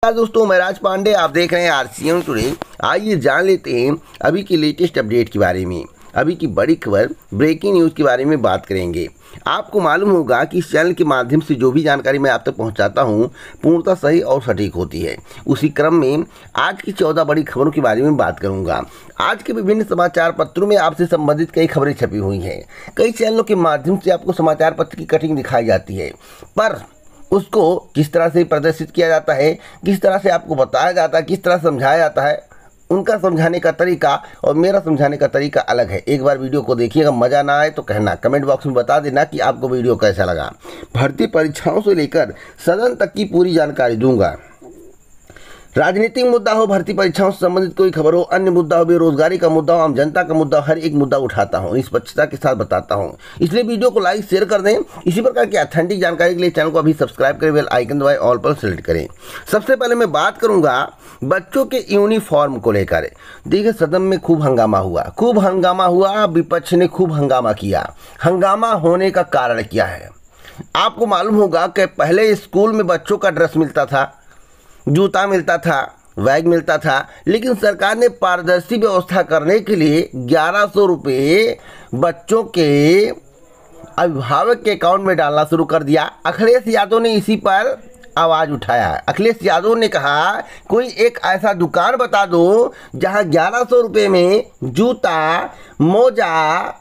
दोस्तों, मैं राज पांडे, आप देख रहे हैं आरसीएम टुडे। आइए जान लेते हैं अभी की लेटेस्ट अपडेट के बारे में। अभी की बड़ी खबर, ब्रेकिंग न्यूज़ के बारे में बात करेंगे। आपको मालूम होगा कि इस चैनल के माध्यम से जो भी जानकारी मैं आप तक पहुंचाता हूं पूर्णतः सही और सटीक होती है। उसी क्रम में आज की 14 बड़ी खबरों के बारे में बात करूंगा। आज के विभिन्न समाचार पत्रों में आपसे संबंधित कई खबरें छपी हुई हैं। कई चैनलों के माध्यम से आपको समाचार पत्र की कटिंग दिखाई जाती है, पर उसको किस तरह से प्रदर्शित किया जाता है, किस तरह से आपको बताया जाता है, किस तरह समझाया जाता है, उनका समझाने का तरीका और मेरा समझाने का तरीका अलग है। एक बार वीडियो को देखिएगा, मज़ा ना आए तो कहना, कमेंट बॉक्स में बता देना कि आपको वीडियो कैसा लगा। भर्ती परीक्षाओं से लेकर सदन तक की पूरी जानकारी दूंगा। राजनीतिक मुद्दा हो, भर्ती परीक्षाओं से संबंधित कोई खबर हो, अन्य मुद्दा हो, बेरोजगारी का मुद्दा हो, आम जनता का मुद्दा हो, हर एक मुद्दा उठाता हूं, निष्पक्षता के साथ बताता हूं। इसलिए वीडियो को लाइक शेयर कर दें। इसी प्रकार की ऑथेंटिक जानकारी के लिए चैनल को अभी सब्सक्राइब करें, बेल आइकन दबाएं, ऑल पर सेलेक्ट करें। सबसे पहले मैं बात करूंगा बच्चों के यूनिफॉर्म को लेकर। देखिए, सदन में खूब हंगामा हुआ, विपक्ष ने खूब हंगामा किया। हंगामा होने का कारण क्या है? आपको मालूम होगा कि पहले स्कूल में बच्चों का ड्रेस मिलता था, जूता मिलता था, बैग मिलता था, लेकिन सरकार ने पारदर्शी व्यवस्था करने के लिए 1100 रुपये बच्चों के अभिभावक के अकाउंट में डालना शुरू कर दिया। अखिलेश यादव ने इसी पर आवाज़ उठाया। अखिलेश यादव ने कहा, कोई एक ऐसा दुकान बता दो जहां 1100 रुपये में जूता, मोजा,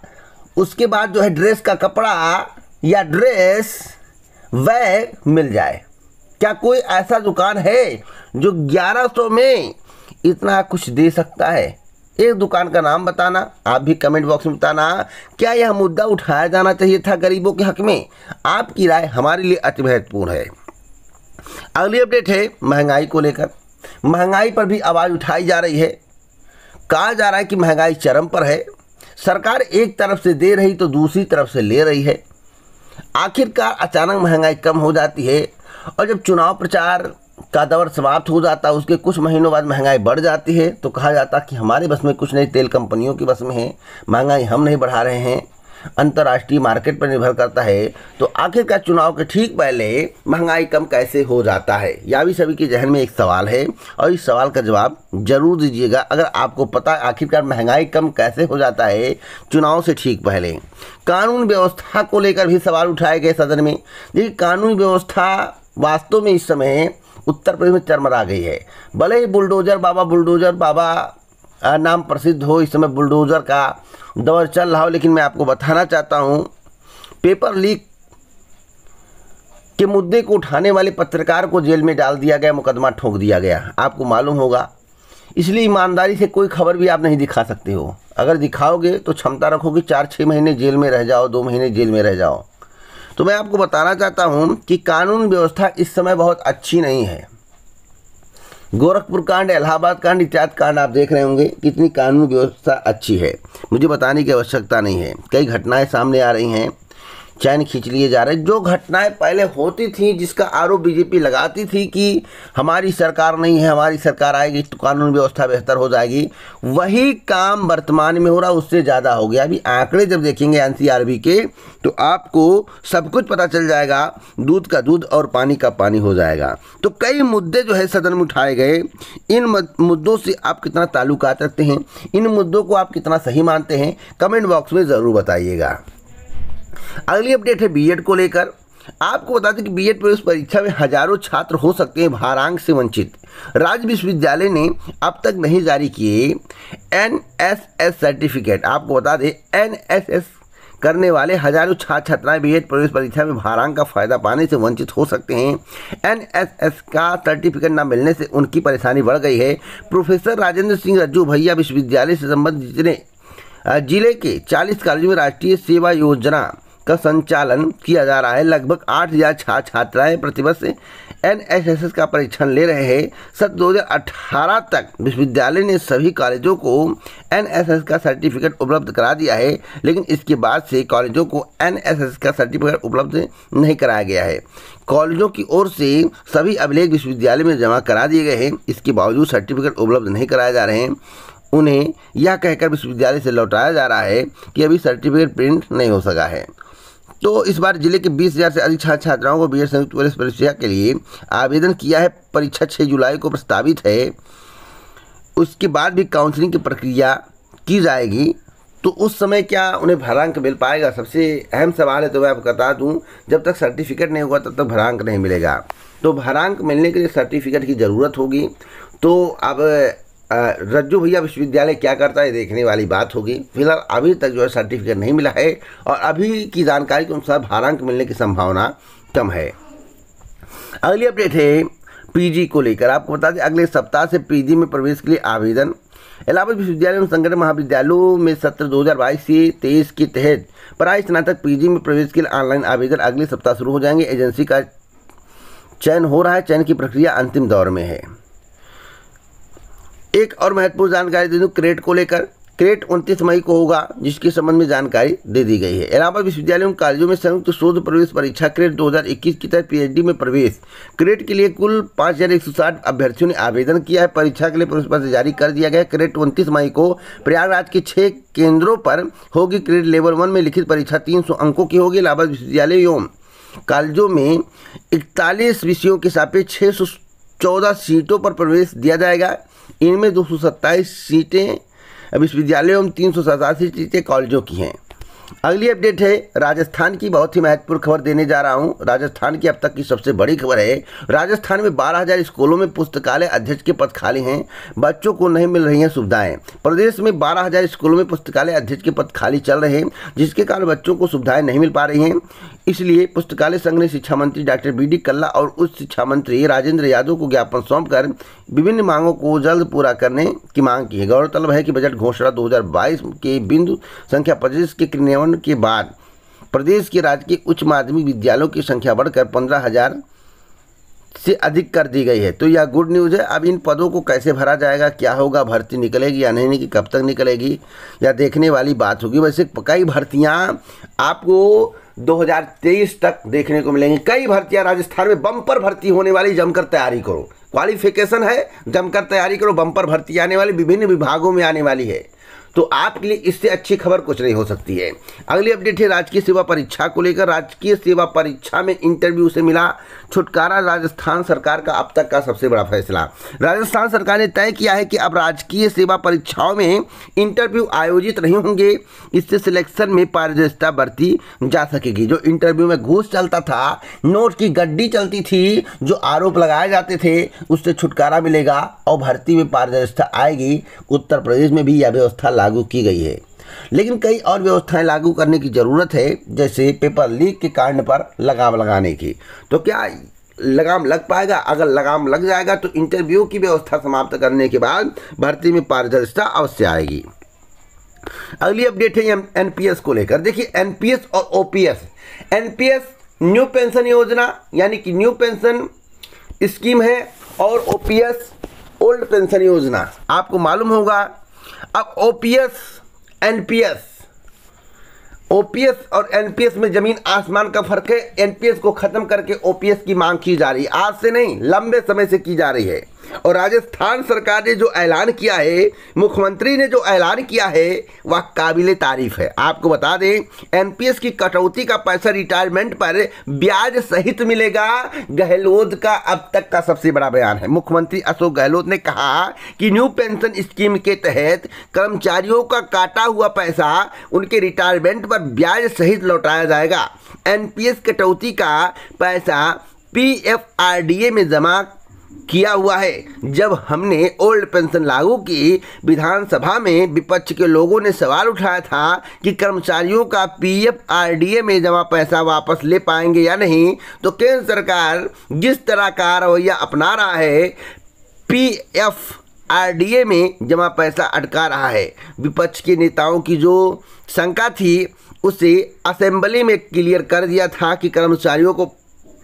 उसके बाद जो है ड्रेस का कपड़ा या ड्रेस, बैग मिल जाए। क्या कोई ऐसा दुकान है जो 1100 में इतना कुछ दे सकता है? एक दुकान का नाम बताना, आप भी कमेंट बॉक्स में बताना। क्या यह मुद्दा उठाया जाना चाहिए था गरीबों के हक में? आपकी राय हमारे लिए अति महत्वपूर्ण है। अगली अपडेट है महंगाई को लेकर। महंगाई पर भी आवाज़ उठाई जा रही है। कहा जा रहा है कि महंगाई चरम पर है। सरकार एक तरफ से दे रही तो दूसरी तरफ से ले रही है। आखिरकार अचानक महंगाई कम हो जाती है और जब चुनाव प्रचार का दौर समाप्त हो जाता है, उसके कुछ महीनों बाद महंगाई बढ़ जाती है, तो कहा जाता कि हमारे बस में कुछ नहीं, तेल कंपनियों की बस में है, महंगाई हम नहीं बढ़ा रहे हैं, अंतर्राष्ट्रीय मार्केट पर निर्भर करता है। तो आखिरकार चुनाव के ठीक पहले महंगाई कम कैसे हो जाता है? यह भी सभी के जहन में एक सवाल है और इस सवाल का जवाब जरूर दीजिएगा अगर आपको पता है आखिरकार महंगाई कम कैसे हो जाता है चुनाव से ठीक पहले। कानून व्यवस्था को लेकर भी सवाल उठाए गए सदन में। देखिए, कानून व्यवस्था वास्तव में इस समय उत्तर प्रदेश में चरमरा गई है। भले ही बुलडोजर बाबा नाम प्रसिद्ध हो, इस समय बुलडोजर का दौर चल रहा हो, लेकिन मैं आपको बताना चाहता हूं, पेपर लीक के मुद्दे को उठाने वाले पत्रकार को जेल में डाल दिया गया, मुकदमा ठोक दिया गया। आपको मालूम होगा, इसलिए ईमानदारी से कोई खबर भी आप नहीं दिखा सकते हो। अगर दिखाओगे तो क्षमता रखोगे 4-6 महीने जेल में रह जाओ, 2 महीने जेल में रह जाओ। तो मैं आपको बताना चाहता हूं कि कानून व्यवस्था इस समय बहुत अच्छी नहीं है। गोरखपुर कांड, इलाहाबाद कांड इत्यादि कांड आप देख रहे होंगे, कितनी कानून व्यवस्था अच्छी है, मुझे बताने की आवश्यकता नहीं है। कई घटनाएं सामने आ रही हैं, चैन खींच लिए जा रहे। जो घटनाएं पहले होती थी, जिसका आरोप बीजेपी लगाती थी कि हमारी सरकार नहीं है, हमारी सरकार आएगी तो कानून व्यवस्था बेहतर हो जाएगी, वही काम वर्तमान में हो रहा, उससे ज़्यादा हो गया। अभी आंकड़े जब देखेंगे एनसीआरबी के तो आपको सब कुछ पता चल जाएगा, दूध का दूध और पानी का पानी हो जाएगा। तो कई मुद्दे जो है सदन में उठाए गए। इन मुद्दों से आप कितना ताल्लुकात रखते हैं, इन मुद्दों को आप कितना सही मानते हैं, कमेंट बॉक्स में ज़रूर बताइएगा। अगली अपडेट है बीएड को लेकर। आपको बता दें कि बीएड प्रवेश परीक्षा में हजारों छात्र हो सकते हैं भारांक से वंचित। राज्य विश्वविद्यालय ने अब तक नहीं जारी किए एनएसएस सर्टिफिकेट। आपको बता दें, एनएसएस करने वाले हजारों छात्र छात्राएं बीएड प्रवेश परीक्षा में भारांक का फायदा पाने से वंचित हो सकते हैं। एनएसएस का सर्टिफिकेट न मिलने से उनकी परेशानी बढ़ गई है। प्रोफेसर राजेंद्र सिंह रज्जू भैया विश्वविद्यालय से संबंधित जिले के 40 कॉलेजों में राष्ट्रीय सेवा योजना का संचालन किया जा रहा है। लगभग 8000 छात्र छात्राएं प्रतिवर्ष एनएसएस का परीक्षण ले रहे हैं। सत्र 2018 तक विश्वविद्यालय ने सभी कॉलेजों को एनएसएस का सर्टिफिकेट उपलब्ध करा दिया है, लेकिन इसके बाद से कॉलेजों को एनएसएस का सर्टिफिकेट उपलब्ध नहीं कराया गया है। कॉलेजों की ओर से सभी अभिलेख विश्वविद्यालय में जमा करा दिए गए हैं, इसके बावजूद सर्टिफिकेट उपलब्ध नहीं कराए जा रहे हैं। उन्हें यह कहकर विश्वविद्यालय से लौटाया जा रहा है कि अभी सर्टिफिकेट प्रिंट नहीं हो सका है। तो इस बार जिले के 20,000 से अधिक छात्र छात्राओं को बीएड संयुक्त प्रवेश परीक्षा के लिए आवेदन किया है। परीक्षा 6 जुलाई को प्रस्तावित है। उसके बाद भी काउंसलिंग की प्रक्रिया की जाएगी। तो उस समय क्या उन्हें भरांक मिल पाएगा? सबसे अहम सवाल है। तो मैं आपको बता दूं, जब तक सर्टिफिकेट नहीं होगा तब तक भरांक नहीं मिलेगा। तो भरांक मिलने के लिए सर्टिफिकेट की ज़रूरत होगी। तो अब रज्जू भैया विश्वविद्यालय क्या करता है देखने वाली बात होगी। फिलहाल अभी तक जो है सर्टिफिकेट नहीं मिला है और अभी की जानकारी के अनुसार भरांक मिलने की संभावना कम है। अगली अपडेट है पीजी को लेकर। आपको बता दें, अगले सप्ताह से पीजी में प्रवेश के लिए आवेदन इलाहाबाद विश्वविद्यालय एवं संगठन महाविद्यालयों में सत्र 2022 से 23 के तहत प्राय स्नातक पीजी में प्रवेश के लिए ऑनलाइन आवेदन अगले सप्ताह शुरू हो जाएंगे। एजेंसी का चयन हो रहा है। चयन की प्रक्रिया अंतिम दौर में है। एक और महत्वपूर्ण जानकारी दे दूं क्रेट को लेकर। क्रेट 29 मई को होगा, जिसके संबंध में जानकारी दे दी गई है। इलाहाबाद विश्वविद्यालय एवं कॉलेजों में संयुक्त शोध प्रवेश परीक्षा क्रेट 2021 के तहत पीएचडी में प्रवेश क्रेट के लिए कुल 5,160 अभ्यर्थियों ने आवेदन किया है। परीक्षा के लिए प्रवेश पत्र जारी कर दिया गया। क्रेट 29 मई को प्रयागराज के 6 केंद्रों पर होगी। क्रेट लेवल 1 में लिखित परीक्षा 300 अंकों की होगी। इलाहाबाद विश्वविद्यालय एवं कॉलेजों में 41 विषयों के सापेक्ष 614 सीटों पर प्रवेश दिया जाएगा। इनमें 227 सीटें विश्वविद्यालयों एवं 387 सीटें कॉलेजों की हैं। अगली अपडेट है राजस्थान की। बहुत ही महत्वपूर्ण खबर देने जा रहा हूं। राजस्थान की अब तक की सबसे बड़ी खबर है। राजस्थान में 12,000 स्कूलों में पुस्तकालय अध्यक्ष के पद खाली हैं। बच्चों को नहीं मिल रही हैं सुविधाएं। प्रदेश में 12,000 स्कूलों में पुस्तकालय अध्यक्ष के पद खाली चल रहे हैं, जिसके कारण बच्चों को सुविधाएं नहीं मिल पा रही हैं। इसलिए पुस्तकालय संघ ने शिक्षा मंत्री डॉक्टर बी डी कल्ला और उच्च शिक्षा मंत्री राजेंद्र यादव को ज्ञापन सौंपकर विभिन्न मांगों को जल्द पूरा करने की मांग की है। गौरतलब है कि बजट घोषणा 2022 के बिंदु संख्या 25 के क्रियान्वयन के बाद प्रदेश के राजकीय उच्च माध्यमिक विद्यालयों की संख्या बढ़कर 15,000 से अधिक कर दी गई है। तो यह गुड न्यूज़ है। अब इन पदों को कैसे भरा जाएगा, क्या होगा, भर्ती निकलेगी या नहीं, कब तक निकलेगी, या देखने वाली बात होगी। वैसे कई भर्तियां आपको 2023 तक देखने को मिलेंगी। कई भर्तियां राजस्थान में बम्पर भर्ती होने वाली, जमकर तैयारी करो। क्वालिफिकेशन है, जमकर तैयारी करो। बम्पर भर्ती आने वाली, विभिन्न विभागों में आने वाली है। तो आपके लिए इससे अच्छी खबर कुछ नहीं हो सकती है। अगली अपडेट है राजकीय सेवा परीक्षा को लेकर। राजकीय सेवा परीक्षा में इंटरव्यू से मिला छुटकारा। राजस्थान सरकार का अब तक का सबसे बड़ा फैसला। राजस्थान सरकार ने तय किया है कि अब राजकीय सेवा परीक्षाओं में इंटरव्यू आयोजित नहीं होंगे। इससे सिलेक्शन में पारदर्शिता बरती जा सकेगी। जो इंटरव्यू में घूस चलता था, नोट की गड्डी चलती थी, जो आरोप लगाए जाते थे, उससे छुटकारा मिलेगा और भर्ती में पारदर्शिता आएगी। उत्तर प्रदेश में भी यह व्यवस्था लागू की गई है, लेकिन कई और व्यवस्थाएं लागू करने की जरूरत है, जैसे पेपर लीक के कांड पर लगाम लगाने की। तो क्या लगाम लग पाएगा? अगर लगाम लग जाएगा तो इंटरव्यू की व्यवस्था समाप्त करने के बाद भर्ती में पारदर्शिता अवश्य आएगी। अगली अपडेट है एनपीएस को लेकर। देखिए, एनपीएस और ओपीएस। एनपीएस न्यू पेंशन योजना यानी कि न्यू पेंशन स्कीम है, और ओपीएस ओल्ड पेंशन योजना। आपको मालूम होगा अब ओपीएस और एनपीएस में जमीन आसमान का फर्क है। एनपीएस को खत्म करके ओपीएस की मांग की जा रही है। आज से नहीं, लंबे समय से की जा रही है। और राजस्थान सरकार ने जो ऐलान किया है, मुख्यमंत्री ने जो ऐलान किया है, वह काबिले तारीफ है। आपको बता दें, एनपीएस की कटौती का पैसा रिटायरमेंट पर ब्याज सहित मिलेगा। गहलोत का अब तक का सबसे बड़ा बयान है। मुख्यमंत्री अशोक गहलोत ने कहा कि न्यू पेंशन स्कीम के तहत कर्मचारियों का काटा हुआ पैसा उनके रिटायरमेंट पर ब्याज सहित लौटाया जाएगा। एनपीएस कटौती का पैसा पीएफआरडीए में जमा किया हुआ है। जब हमने ओल्ड पेंशन लागू की, विधानसभा में विपक्ष के लोगों ने सवाल उठाया था कि कर्मचारियों का पीएफआरडीए में जमा पैसा वापस ले पाएंगे या नहीं। तो केंद्र सरकार जिस तरह का रवैया अपना रहा है, पीएफआरडीए में जमा पैसा अटका रहा है। विपक्ष के नेताओं की जो शंका थी, उसे असेंबली में क्लियर कर दिया था कि कर्मचारियों को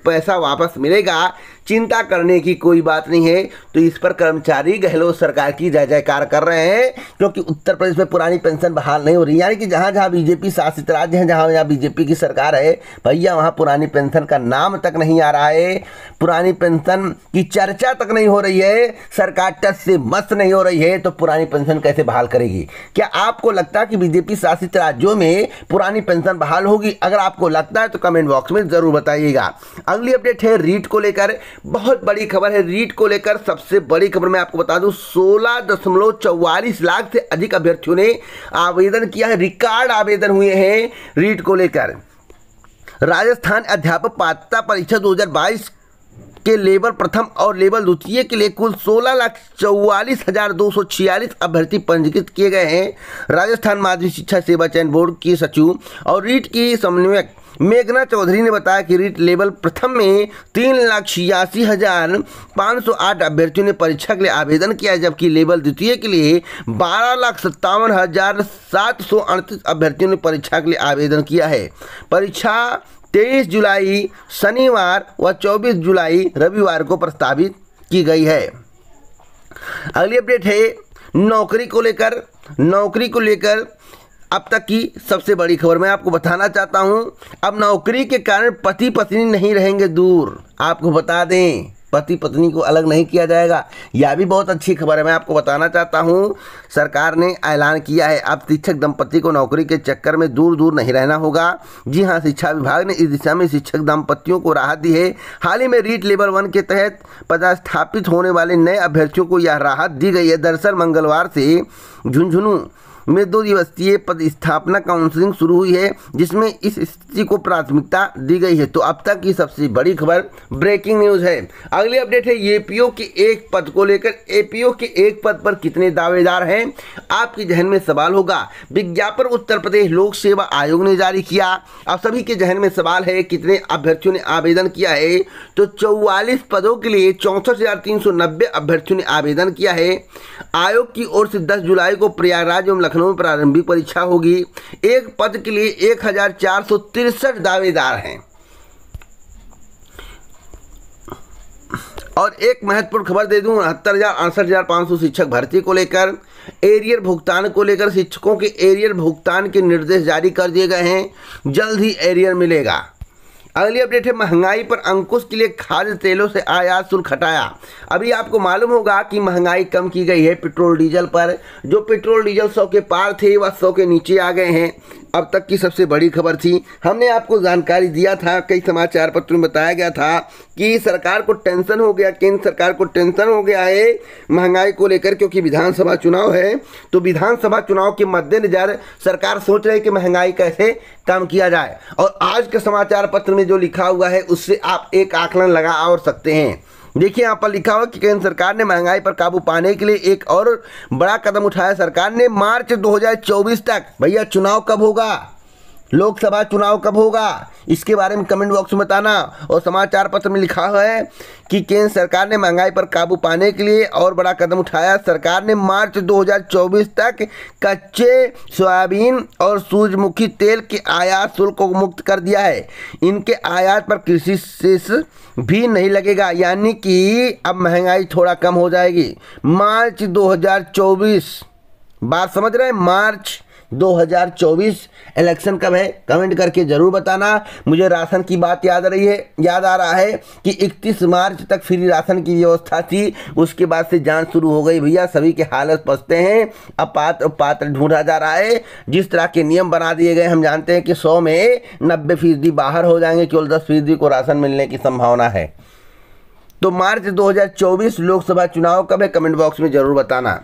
पैसा वापस मिलेगा। चिंता करने की कोई बात नहीं है। तो इस पर कर्मचारी गहलोत सरकार की जय जयकार कर रहे हैं, क्योंकि उत्तर प्रदेश में पुरानी पेंशन बहाल नहीं हो रही। यानी कि जहां जहां बीजेपी शासित राज्य हैं, जहां जहां बीजेपी की सरकार है, भैया वहां पुरानी पेंशन का नाम तक नहीं आ रहा है, पुरानी पेंशन की चर्चा तक नहीं हो रही है, सरकार टच से मस्त नहीं हो रही है। तो पुरानी पेंशन कैसे बहाल करेगी? क्या आपको लगता है कि बीजेपी शासित राज्यों में पुरानी पेंशन बहाल होगी? अगर आपको लगता है तो कमेंट बॉक्स में जरूर बताइएगा। अगली अपडेट है रीट को लेकर, बहुत बड़ी खबर है रीट को लेकर। सबसे बड़ी खबर मैं आपको बता दूं, 16.44 लाख से अधिक अभ्यर्थियों ने आवेदन किया है, रिकॉर्ड आवेदन हुए हैं रीट को लेकर। राजस्थान अध्यापक पात्रता परीक्षा 2022 के लेवल प्रथम और लेवल द्वितीय के लिए कुल 16,44,246 अभ्यर्थी पंजीकृत किए गए हैं। राजस्थान माध्यमिक शिक्षा सेवा चयन बोर्ड की सचिव और रीट की समन्वयक मेघना चौधरी ने बताया कि रीट लेवल प्रथम में 3,86,508 अभ्यर्थियों ने परीक्षा के लिए आवेदन किया है, जबकि लेवल द्वितीय के लिए 12,57,738 अभ्यर्थियों ने परीक्षा के लिए आवेदन किया है। परीक्षा 23 जुलाई शनिवार व 24 जुलाई रविवार को प्रस्तावित की गई है। अगली अपडेट है नौकरी को लेकर। नौकरी को लेकर अब तक की सबसे बड़ी खबर मैं आपको बताना चाहता हूं। अब नौकरी के कारण पति पत्नी नहीं रहेंगे दूर। आपको बता दें, पति पत्नी को अलग नहीं किया जाएगा। यह भी बहुत अच्छी खबर है, मैं आपको बताना चाहता हूं। सरकार ने ऐलान किया है, अब शिक्षक दंपति को नौकरी के चक्कर में दूर दूर नहीं रहना होगा। जी हां, शिक्षा विभाग ने इस दिशा में शिक्षक दंपतियों को राहत दी है। हाल ही में रीट लेवल 1 के तहत पदस्थापित होने वाले नए अभ्यर्थियों को यह राहत दी गई है। दरअसल मंगलवार से झुंझुनू में 2 दिवसीय पदस्थापना काउंसलिंग शुरू हुई है, जिसमें इस स्थिति को प्राथमिकता दी गई है। तो अब तक की सबसे बड़ी खबर ब्रेकिंग न्यूज है। अगली अपडेट है एपीओ के एक पद को लेकर। एपीओ के एक पद पर कितने दावेदार हैं? आपके जहन में सवाल होगा। विज्ञापन उत्तर प्रदेश लोक सेवा आयोग ने जारी किया। अब सभी के जहन में सवाल है कितने अभ्यर्थियों ने आवेदन किया है? तो 44 पदों के लिए 64,390 अभ्यर्थियों ने आवेदन किया है। आयोग की ओर से 10 जुलाई को प्रयागराज एवं लखनऊ में प्रारंभिक परीक्षा होगी। एक पद के लिए 1,463 दावेदार हैं। और एक महत्वपूर्ण खबर दे दूं, 69,68,500 शिक्षक भर्ती को लेकर। एरियर भुगतान को लेकर शिक्षकों के एरियर भुगतान के निर्देश जारी कर दिए गए हैं, जल्द ही एरियर मिलेगा। अगली अपडेट है महंगाई पर अंकुश के लिए खाद्य तेलों से आयात शुल्क हटाया। अभी आपको मालूम होगा कि महंगाई कम की गई है पेट्रोल डीजल पर। जो पेट्रोल डीजल 100 के पार थे वह 100 के नीचे आ गए हैं। अब तक की सबसे बड़ी खबर थी, हमने आपको जानकारी दिया था, कई समाचार पत्रों में बताया गया था कि सरकार को टेंशन हो गया, केंद्र सरकार को टेंशन हो गया है महंगाई को लेकर, क्योंकि विधानसभा चुनाव है। तो विधानसभा चुनाव के मद्देनजर सरकार सोच रही है कि महंगाई कैसे कम किया जाए। और आज के समाचार पत्र में जो लिखा हुआ है उससे आप एक आकलन लगा और सकते हैं। देखिए यहाँ पर लिखा हुआ कि केंद्र सरकार ने महंगाई पर काबू पाने के लिए एक और बड़ा कदम उठाया। सरकार ने मार्च 2024 तक, भैया चुनाव कब होगा, लोकसभा चुनाव कब होगा, इसके बारे में कमेंट बॉक्स में बताना। और समाचार पत्र में लिखा हुआ है कि केंद्र सरकार ने महंगाई पर काबू पाने के लिए और बड़ा कदम उठाया। सरकार ने मार्च 2024 तक कच्चे सोयाबीन और सूरजमुखी तेल के आयात शुल्क को मुक्त कर दिया है। इनके आयात पर कृषि सेस भी नहीं लगेगा, यानी कि अब महंगाई थोड़ा कम हो जाएगी। मार्च 2024, बात समझ रहे हैं? मार्च 2024। इलेक्शन कब है कमेंट करके जरूर बताना। मुझे राशन की बात याद आ रहा है कि 31 मार्च तक फ्री राशन की व्यवस्था थी, उसके बाद से जांच शुरू हो गई। भैया सभी के हालत पछते हैं, अपात्र पात्र ढूंढा जा रहा है। जिस तरह के नियम बना दिए गए, हम जानते हैं कि 100 में 90% बाहर हो जाएंगे, केवल 10% को राशन मिलने की संभावना है। तो मार्च 2024 लोकसभा चुनाव कब है कमेंट बॉक्स में जरूर बताना।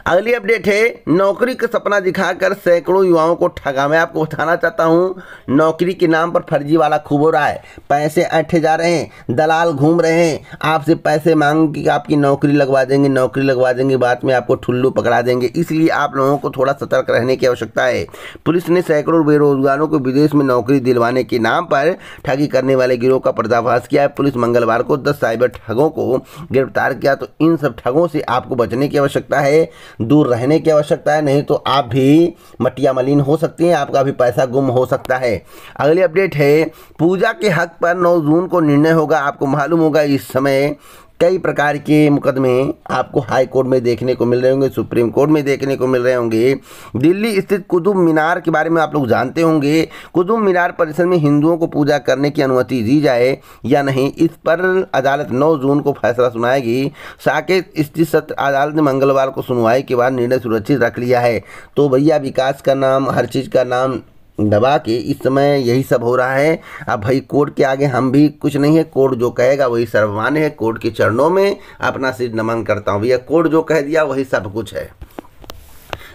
अगली अपडेट है नौकरी का सपना दिखाकर सैकड़ों युवाओं को ठगा। मैं आपको बताना चाहता हूं, नौकरी के नाम पर फर्जी वाला खूब हो रहा है। पैसे ऐंठे जा रहे हैं, दलाल घूम रहे हैं, आपसे पैसे मांग के आपकी नौकरी लगवा देंगे, नौकरी लगवा देंगे, बाद में आपको ठुल्लू पकड़ा देंगे। इसलिए आप लोगों को थोड़ा सतर्क रहने की आवश्यकता है। पुलिस ने सैकड़ों बेरोजगारों को विदेश में नौकरी दिलवाने के नाम पर ठगी करने वाले गिरोह का पर्दाफाश किया है। पुलिस मंगलवार को 10 साइबर ठगों को गिरफ्तार किया। तो इन सब ठगों से आपको बचने की आवश्यकता है। दूर रहने की आवश्यकता है, नहीं तो आप भी मटिया मलिन हो सकती हैं, आपका भी पैसा गुम हो सकता है। अगली अपडेट है, पूजा के हक पर 9 जून को निर्णय होगा। आपको मालूम होगा इस समय कई प्रकार के मुकदमे आपको हाई कोर्ट में देखने को मिल रहे होंगे, सुप्रीम कोर्ट में देखने को मिल रहे होंगे। दिल्ली स्थित कुतुब मीनार के बारे में आप लोग जानते होंगे। कुतुब मीनार परिसर में हिंदुओं को पूजा करने की अनुमति दी जाए या नहीं, इस पर अदालत 9 जून को फैसला सुनाएगी। साकेत स्थित सत्र अदालत ने मंगलवार को सुनवाई के बाद निर्णय सुरक्षित रख लिया है। तो भैया विकास का नाम, हर चीज़ का नाम दबा के इस समय यही सब हो रहा है। अब भाई कोर्ट के आगे हम भी कुछ नहीं है, कोर्ट जो कहेगा वही सर्वमान्य है। कोर्ट के चरणों में अपना सिर नमन करता हूँ भैया, कोर्ट जो कह दिया वही सब कुछ है।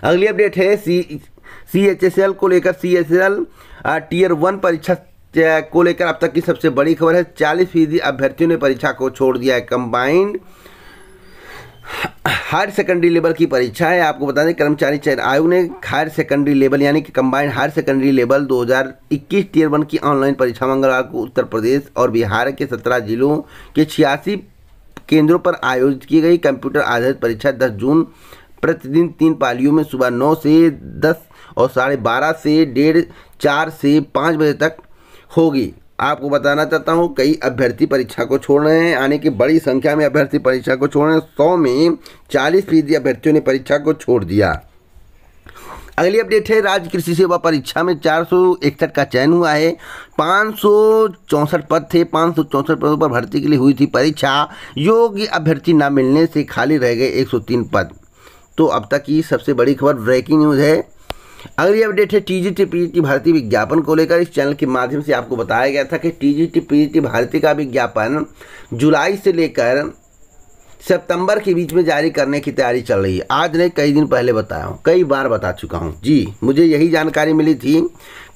अगली अपडेट है CHSL को लेकर। CHSL Tier 1 परीक्षा को लेकर अब तक की सबसे बड़ी खबर है। 40% अभ्यर्थियों ने परीक्षा को छोड़ दिया है। कंबाइंड हायर सेकेंडरी लेवल की परीक्षा है। आपको बता दें कर्मचारी चयन आयोग ने हायर सेकेंडरी लेवल यानी कि combined higher secondary level 2021 Tier 1 की ऑनलाइन परीक्षा मंगलवार को उत्तर प्रदेश और बिहार के 17 जिलों के 86 केंद्रों पर आयोजित की गई। कंप्यूटर आधारित परीक्षा 10 जून प्रतिदिन 3 पालियों में सुबह 9 से 10 और 12:30 से 1:30, 4 से 5 बजे तक होगी। आपको बताना चाहता हूँ कई अभ्यर्थी परीक्षा को छोड़ रहे हैं, आने की बड़ी संख्या में अभ्यर्थी परीक्षा को छोड़ रहे हैं। 100 में 40% अभ्यर्थियों ने परीक्षा को छोड़ दिया। अगली अपडेट है, राज्य कृषि सेवा परीक्षा में 461 का चयन हुआ है। 564 पद थे। 564 पदों पर भर्ती के लिए हुई थी परीक्षा। योग्य अभ्यर्थी न मिलने से खाली रह गए 103 पद। तो अब तक की सबसे बड़ी खबर ब्रेकिंग न्यूज़ है। अगली अपडेट है TGT PGT भर्ती विज्ञापन को लेकर। इस चैनल के माध्यम से आपको बताया गया था कि TGT PGT भर्ती का विज्ञापन जुलाई से लेकर सितंबर के बीच में जारी करने की तैयारी चल रही है। आज नहीं, कई दिन पहले बताया हूँ, कई बार बता चुका हूँ जी। मुझे यही जानकारी मिली थी।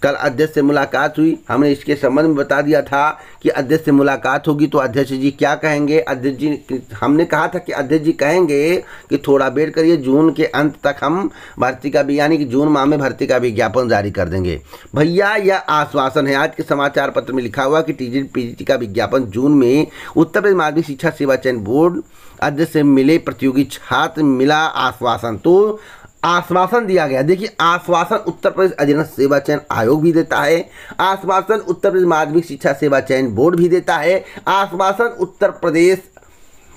कल अध्यक्ष से मुलाकात हुई, हमने इसके संबंध में बता दिया था कि अध्यक्ष से मुलाकात होगी तो अध्यक्ष जी क्या कहेंगे। अध्यक्ष जी, हमने कहा था कि अध्यक्ष जी कहेंगे कि थोड़ा वेट करिए, जून के अंत तक हम भर्ती का भी यानी कि जून माह में भर्ती का विज्ञापन जारी कर देंगे। भैया यह आश्वासन है। आज के समाचार पत्र में लिखा हुआ कि TGT PGT का विज्ञापन जून में उत्तर प्रदेश माध्यमिक शिक्षा सेवा चयन बोर्ड अध्यक्ष से मिले प्रतियोगी छात्र मिला आश्वासन। तो आश्वासन दिया गया। देखिए, आश्वासन उत्तर प्रदेश अधीनस्थ सेवा चयन आयोग भी देता है, आश्वासन उत्तर प्रदेश माध्यमिक शिक्षा सेवा चयन बोर्ड भी देता है, आश्वासन उत्तर प्रदेश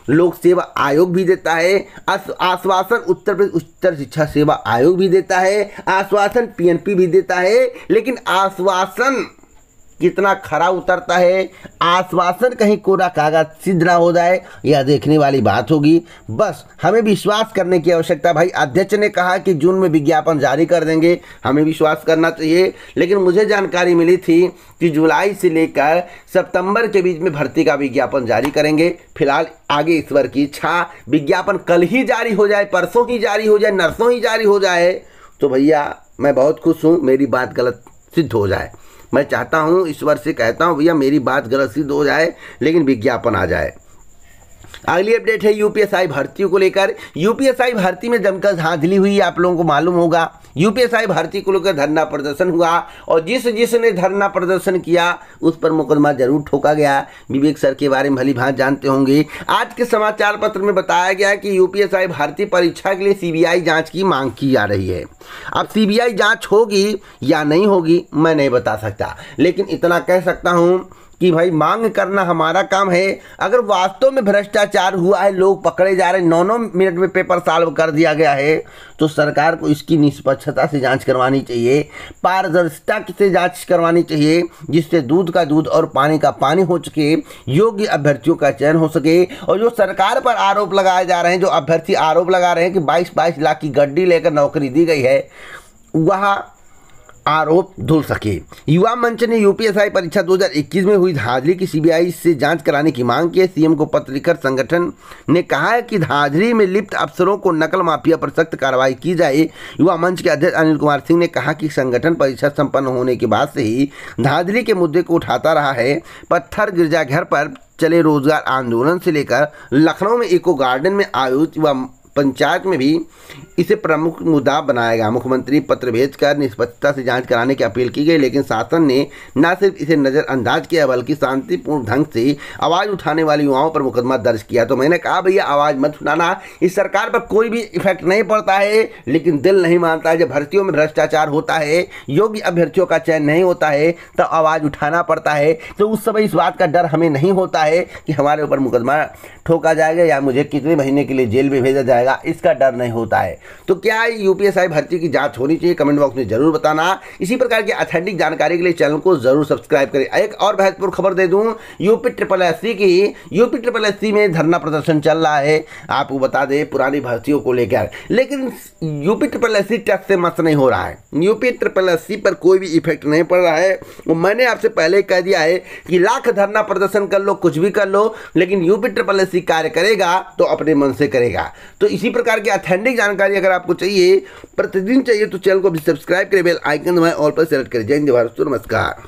लोक सेवा आयोग भी देता है, आश्वासन उत्तर प्रदेश उच्चतर शिक्षा सेवा आयोग भी देता है, आश्वासन PNP भी देता है। लेकिन आश्वासन कितना खरा उतरता है, आश्वासन कहीं कोरा कागज सिद्ध ना हो जाए, यह देखने वाली बात होगी। बस हमें विश्वास करने की आवश्यकता। भाई अध्यक्ष ने कहा कि जून में विज्ञापन जारी कर देंगे, हमें विश्वास करना चाहिए। लेकिन मुझे जानकारी मिली थी कि जुलाई से लेकर सितंबर के बीच में भर्ती का विज्ञापन जारी करेंगे। फिलहाल आगे ईश्वर की इच्छा, विज्ञापन कल ही जारी हो जाए, परसों ही जारी हो जाए, नरसों ही जारी हो जाए तो भैया मैं बहुत खुश हूँ, मेरी बात गलत सिद्ध हो जाए। मैं चाहता हूँ, ईश्वर से कहता हूँ भैया मेरी बात गलत सिद्ध हो जाए, लेकिन विज्ञापन आ जाए। अगली अपडेट है UPSI भर्ती को लेकर। UPSI भर्ती में जमकर धांधली हुई, आप लोगों को मालूम होगा। UPSI भर्ती को लेकर धरना प्रदर्शन हुआ और जिसने धरना प्रदर्शन किया उस पर मुकदमा जरूर ठोका गया। विवेक सर के बारे में भली भांति जानते होंगे। आज के समाचार पत्र में बताया गया कि UPSI भर्ती परीक्षा के लिए CBI जांच की मांग की जा रही है। अब CBI जांच होगी या नहीं होगी मैं नहीं बता सकता, लेकिन इतना कह सकता हूँ कि भाई मांग करना हमारा काम है। अगर वास्तव में भ्रष्टाचार हुआ है, लोग पकड़े जा रहे हैं, 9 मिनट में पेपर सॉल्व कर दिया गया है, तो सरकार को इसकी निष्पक्षता से जांच करवानी चाहिए, पारदर्शिता से जांच करवानी चाहिए, जिससे दूध का दूध और पानी का पानी हो सके, योग्य अभ्यर्थियों का चयन हो सके। और जो सरकार पर आरोप लगाए जा रहे हैं, जो अभ्यर्थी आरोप लगा रहे हैं कि 22-22 लाख की गड्डी लेकर नौकरी दी गई है, वह आरोप धुल सके। युवा मंच ने UPSI परीक्षा 2021 में हुई धांधली की CBI से जांच कराने की मांग की है। CM को पत्र लिखकर संगठन ने कहा है कि धांधली में लिप्त अफसरों को नकल माफिया पर सख्त कार्रवाई की जाए। युवा मंच के अध्यक्ष अनिल कुमार सिंह ने कहा कि संगठन परीक्षा संपन्न होने के बाद से ही धांधली के मुद्दे को उठाता रहा है। पत्थर गिरजाघर पर चले रोजगार आंदोलन से लेकर लखनऊ में इको गार्डन में आयोजित युवा पंचायत में भी इसे प्रमुख मुद्दा बनाया गया। मुख्यमंत्री पत्र भेजकर निष्पक्षता से जांच कराने की अपील की गई, लेकिन शासन ने न सिर्फ इसे नज़रअंदाज किया बल्कि शांतिपूर्ण ढंग से आवाज़ उठाने वाले युवाओं पर मुकदमा दर्ज किया। तो मैंने कहा भैया आवाज़ मत उठाना, इस सरकार पर कोई भी इफेक्ट नहीं पड़ता है, लेकिन दिल नहीं मानता है। जब भर्तियों में भ्रष्टाचार होता है, योग्य अभ्यर्थियों का चयन नहीं होता है, तो आवाज़ उठाना पड़ता है। तो उस समय इस बात का डर हमें नहीं होता है कि हमारे ऊपर मुकदमा ठोका जाएगा या मुझे कितने महीने के लिए जेल में भेजा जाएगा, इसका डर नहीं होता है। तो क्या यूपीएससी भर्ती की जांच होनी चाहिए? कमेंट बॉक्स में जरूर बताना। इसी प्रकार की ऑथेंटिक जानकारी के लिए चैनल को जरूर सब्सक्राइब करें। एक और महत्वपूर्ण खबर दे दूं, यूपी ट्रिपल एस सी में धरना प्रदर्शन चल रहा है। आपको बता दें पुरानी भर्तियों को लेकर, लेकिन UP triple S C test से मत नहीं हो रहा है। यूपी ट्रिपल एस सी पर कोई भी इफेक्ट नहीं पड़ रहा है। मैंने आपसे पहले कह दिया है कि लाख धरना प्रदर्शन कर लो, कुछ भी कर लो, लेकिन यूपी ट्रिपल एस सी कार्य करेगा तो अपने मन से करेगा। तो इसी प्रकार की ऑथेंटिक जानकारी अगर आपको चाहिए, प्रतिदिन चाहिए, तो चैनल को भी सब्सक्राइब करें, बेल आइकन दबाएं, ऑल पर सेलेक्ट करें। जय हिंद, जय भारत, नमस्कार।